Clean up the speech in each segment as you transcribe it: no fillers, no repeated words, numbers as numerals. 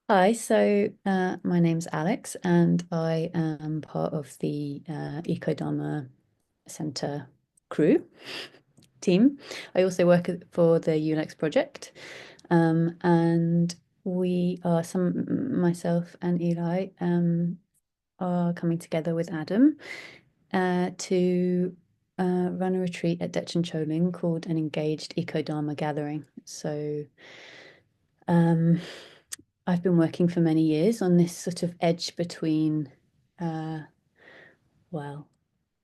Hi, my name's Alex, and I am part of the Eco-Dharma Centre crew team. I also work for the ULEX project, and myself and Eli, are coming together with Adam to run a retreat at 𝐓𝐡𝐢𝐬 called an Engaged Eco-Dharma Gathering. Um, I've been working for many years on this sort of edge between, uh, well,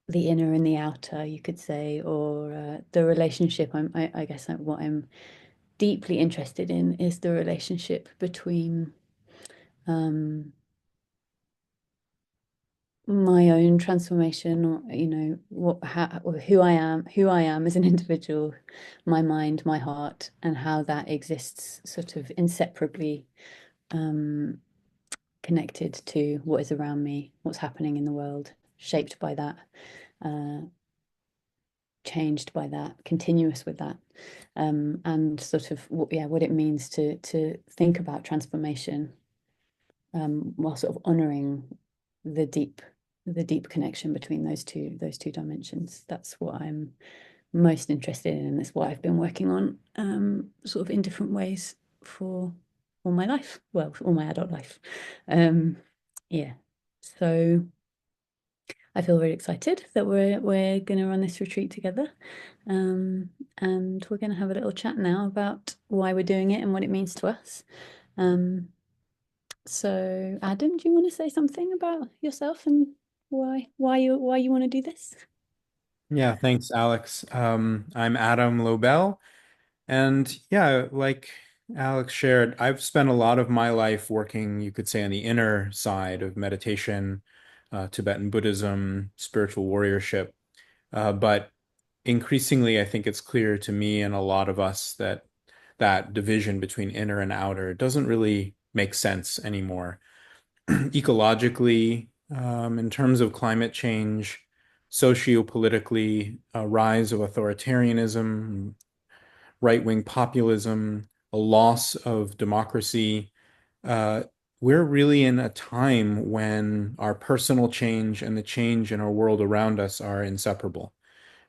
the inner and the outer, you could say, or the relationship. I guess what I'm deeply interested in is the relationship between um, my own transformation, or or who I am as an individual, my mind, my heart, and how that exists sort of inseparably. Um, Connected to what is around me, what's happening in the world, shaped by that, uh, changed by that, continuous with that, and sort of what it means to think about transformation, while sort of honoring the deep the deep connection between those two dimensions. That's what I'm most interested in, and that's what I've been working on, sort of in different ways for all my life. Well, all my adult life. Um, yeah. So I feel very excited that we're going to run this retreat together, um, and we're going to have a little chat now about why we're doing it and what it means to us. Um, so Adam, do you want to say something about yourself and why you want to do this? Yeah, thanks, Alex. I'm Adam Lobel, and yeah, like Alex shared, I've spent a lot of my life working, you could say, on the inner side of meditation, Tibetan Buddhism, spiritual warriorship. But increasingly, I think it's clear to me and a lot of us that that division between inner and outer doesn't really make sense anymore. Ecologically, in terms of climate change, sociopolitically, a rise of authoritarianism, right-wing populism, a loss of democracy. Uh, we're really in a time when our personal change and the change in our world around us are inseparable.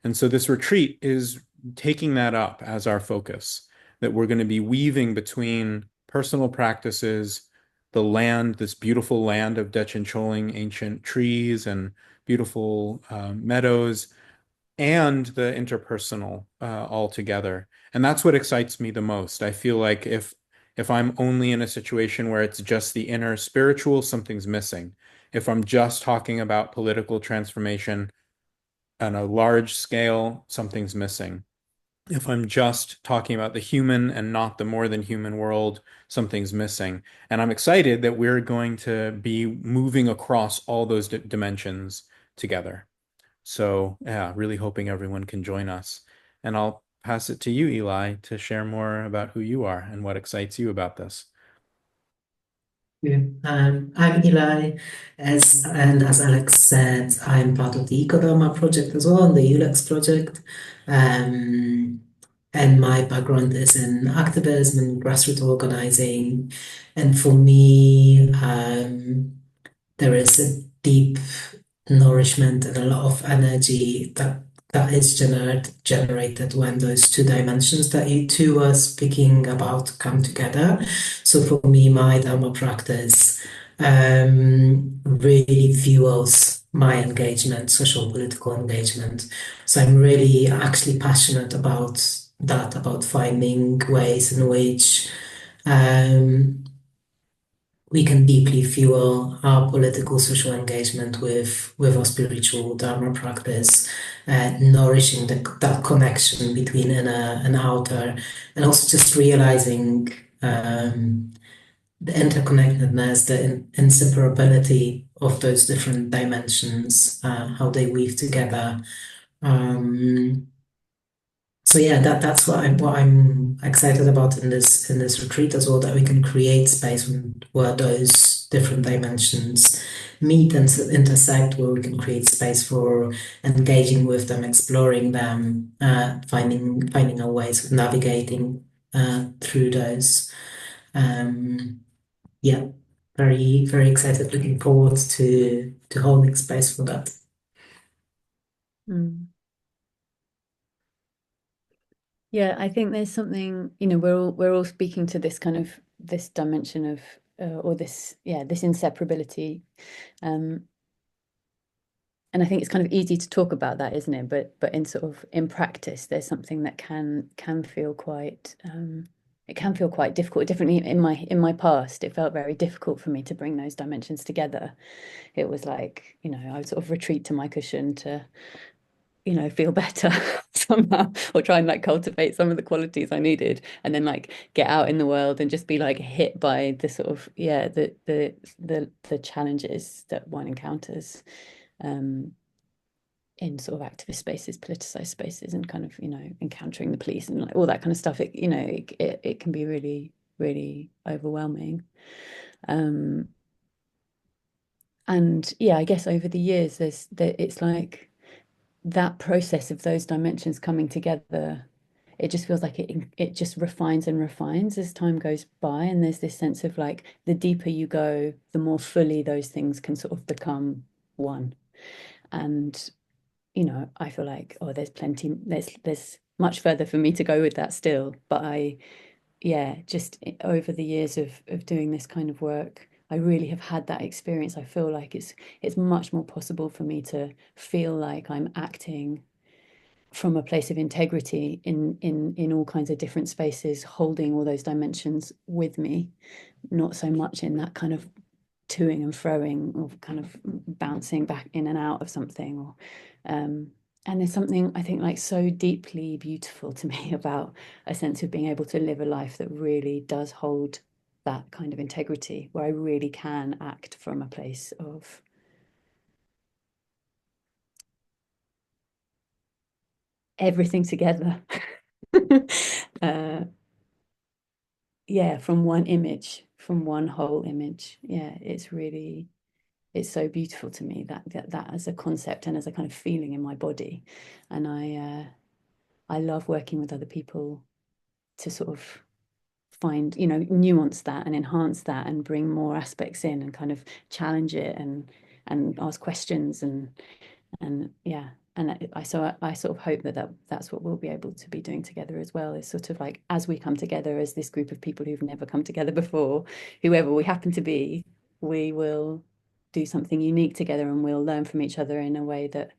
And so this retreat is taking that up as our focus, that we're going to be weaving between personal practices, the land, this beautiful land of 𝐓𝐡𝐢𝐬, ancient trees and beautiful meadows, and the interpersonal all together. And that's what excites me the most. I feel like if I'm only in a situation where it's just the inner spiritual, something's missing. If I'm just talking about political transformation, on a large scale, something's missing. If I'm just talking about the human and not the more than human world, something's missing. And I'm excited that we're going to be moving across all those dimensions together. So, yeah, really hoping everyone can join us. And I'll pass it to you, Eli, to share more about who you are and what excites you about this. Yeah. I'm Eli, as Alex said, I'm part of the Eco-Dharma project as well, and the ULEX project. Um, and my background is in activism and grassroots organizing. And for me, there is a deep nourishment and a lot of energy that is generated when those two dimensions that you two are speaking about come together. So for me, my Dharma practice really fuels my engagement, social political engagement. So I'm really actually passionate about that, about finding ways in which um, we can deeply fuel our political social engagement with our spiritual Dharma practice, nourishing that connection between inner and outer, and also just realizing the interconnectedness, the inseparability of those different dimensions, how they weave together. Um, so yeah, that's what I'm excited about in this retreat as well, that we can create space where those different dimensions meet and intersect, where we can create space for engaging with them, exploring them, finding our ways of navigating through those. Um, Yeah, very, very excited, looking forward to holding space for that. Mm. Yeah, I think there's something, we're all speaking to this kind of this dimension of or this, yeah, this inseparability. Um, and I think it's kind of easy to talk about that, isn't it? But in sort of in practice, there's something that can feel quite it can feel quite difficult. Differently in my past, it felt very difficult for me to bring those dimensions together. It was like, I would sort of retreat to my cushion to, feel better somehow, or try and like cultivate some of the qualities I needed, and then like get out in the world and just be like hit by the sort of, yeah, the challenges that one encounters. Um, in sort of activist spaces, politicized spaces, and kind of, encountering the police and like all that kind of stuff. It can be really, really overwhelming. Um, and yeah, I guess over the years, it's like that process of those dimensions coming together. It just feels like it just refines and refines as time goes by, and there's this sense of like the deeper you go, the more fully those things can sort of become one. And I feel like, oh, there's much further for me to go with that still. But yeah, just over the years of doing this kind of work, I really have had that experience. I feel like it's much more possible for me to feel like I'm acting from a place of integrity in all kinds of different spaces, holding all those dimensions with me, not so much in that kind of toing and froing or kind of bouncing back in and out of something, or and there's something I think like so deeply beautiful to me about a sense of being able to live a life that really does hold that kind of integrity, where I really can act from a place of everything together. uh, yeah, from one image, from one whole image. Yeah, it's so beautiful to me, that as a concept and as a kind of feeling in my body. And I love working with other people to sort of find, nuance that and enhance that and bring more aspects in and kind of challenge it and ask questions and yeah. And I sort of hope that's what we'll be able to be doing together as well, is sort of like, as we come together as this group of people who've never come together before, whoever we happen to be, we will do something unique together, and we'll learn from each other in a way that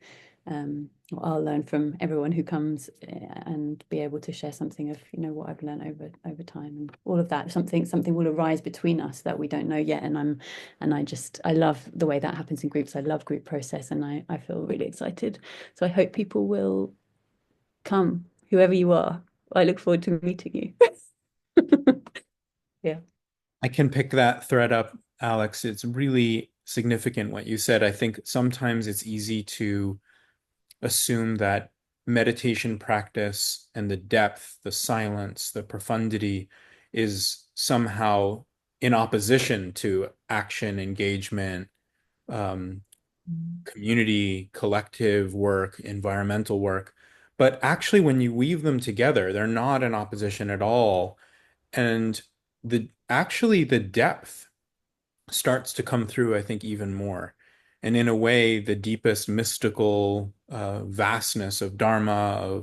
I'll learn from everyone who comes, and be able to share something of, what I've learned over time, and all of that. Something will arise between us that we don't know yet. I love the way that happens in groups. I love group process, and I feel really excited. So I hope people will come, whoever you are. I look forward to meeting you. Yeah. I can pick that thread up, Alex. It's really significant what you said. I think sometimes it's easy to assume that meditation practice and the depth, the silence, the profundity is somehow in opposition to action, engagement, um, community, collective work, environmental work. But actually, when you weave them together, they're not in opposition at all. And the depth starts to come through, I think, even more. And in a way, the deepest mystical vastness of Dharma,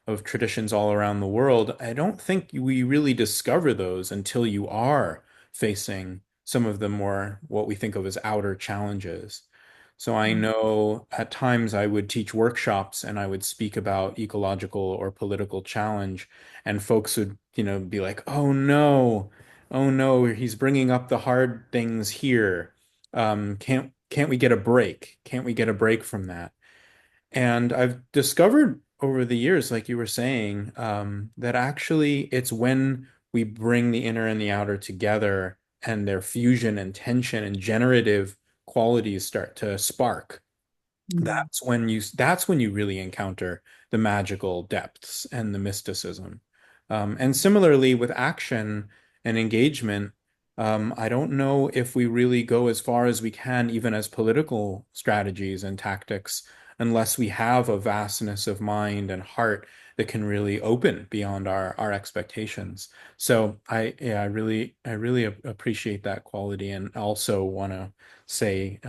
of traditions all around the world, I don't think we really discover those until you are facing some of the more what we think of as outer challenges. So I know at times I would teach workshops and I would speak about ecological or political challenge, and folks would, be like, oh no, he's bringing up the hard things here. Can't we get a break? Can't we get a break from that? And I've discovered over the years, like you were saying, that actually it's when we bring the inner and the outer together and their fusion and tension and generative qualities start to spark. Mm. That's when you really encounter the magical depths and the mysticism. And similarly with action and engagement, I don't know if we really go as far as we can, even as political strategies and tactics, unless we have a vastness of mind and heart that can really open beyond our expectations. So I really appreciate that quality, and also want to say,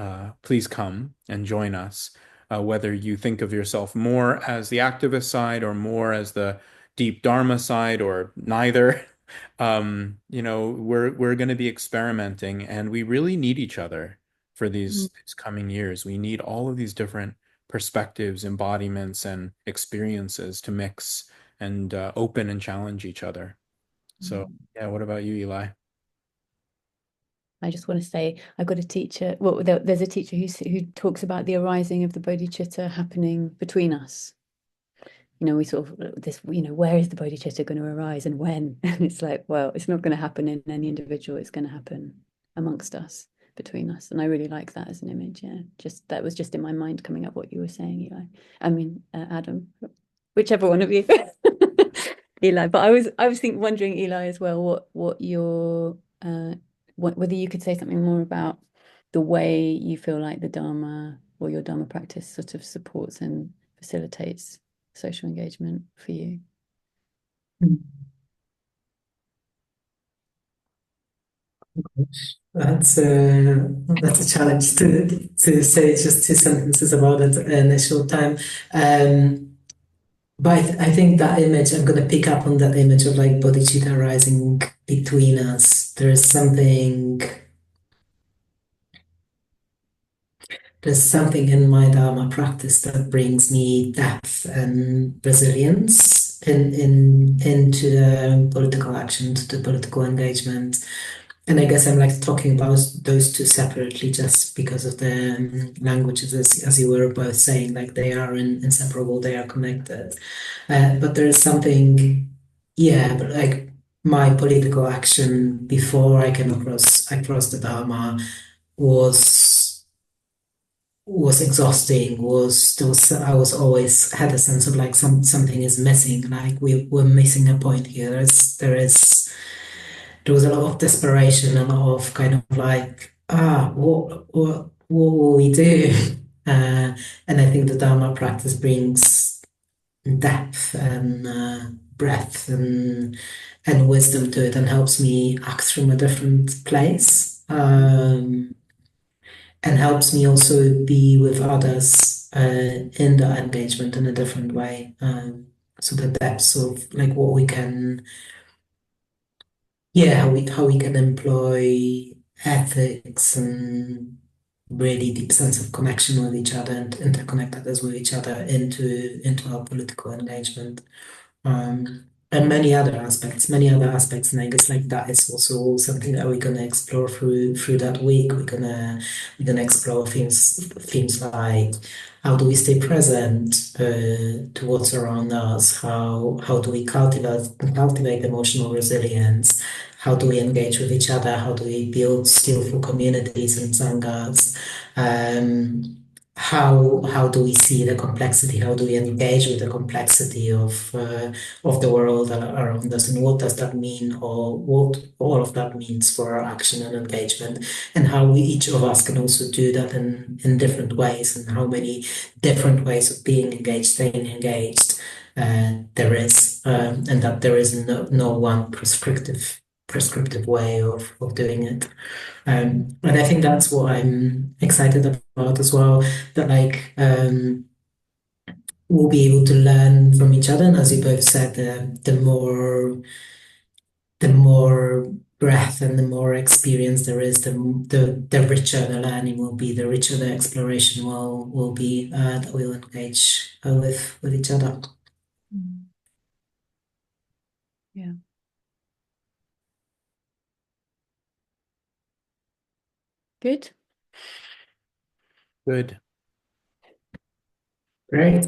please come and join us. Whether you think of yourself more as the activist side or more as the deep Dharma side or neither, we're going to be experimenting, and we really need each other for these coming years. We need all of these different perspectives, embodiments, and experiences to mix and open and challenge each other. So, yeah, what about you, Eli? I just want to say I've got a teacher. Well, there's a teacher who talks about the arising of the bodhicitta happening between us. We sort of this, where is the bodhicitta going to arise and when? And it's like, well, it's not going to happen in any individual. It's going to happen amongst us, between us. And I really like that as an image. Yeah, that was just in my mind coming up what you were saying, Eli. I mean, Adam, whichever one of you, Eli. But I was wondering, Eli, as well, what your whether you could say something more about the way you feel like the Dharma or your Dharma practice sort of supports and facilitates social engagement for you. That's a challenge to say just two sentences about it in a short time. But I think that image, I'm going to pick up on that image of like bodhicitta rising between us. There's something in my Dharma practice that brings me depth and resilience into the political action, to the political engagement. And I guess I'm like talking about those two separately just because of the languages, as you were both saying, like they are inseparable, they are connected. But there is something, yeah, but like my political action before I came across the Dharma was exhausting. I was always had a sense of like something is missing, like we're missing a point here. There was a lot of desperation, a lot of kind of like, what will we do? And I think the Dharma practice brings depth and breadth and wisdom to it, and helps me act from a different place, and helps me also be with others in the engagement in a different way. So the depths of like what we can, yeah, how we can employ ethics and really deep sense of connection with each other and interconnect us with each other into our political engagement. And many other aspects, and I guess like that is also something that we're gonna explore through that week. We're gonna explore themes like how do we stay present to what's around us? How do we cultivate emotional resilience? How do we engage with each other? How do we build skillful communities and sanghas? How do we see the complexity? How do we engage with the complexity of the world around us, and what does that mean, or what all of that means for our action and engagement, and how we each of us can also do that in different ways, and how many different ways of being engaged, staying engaged there is, and that there is no one prescriptive way of doing it. And I think that's what I'm excited about as well, that like we'll be able to learn from each other. And as you both said, the more breadth and the more experience there is, the richer the learning will be, the richer the exploration will be, that we'll engage with each other. Yeah. Good. Good. Great.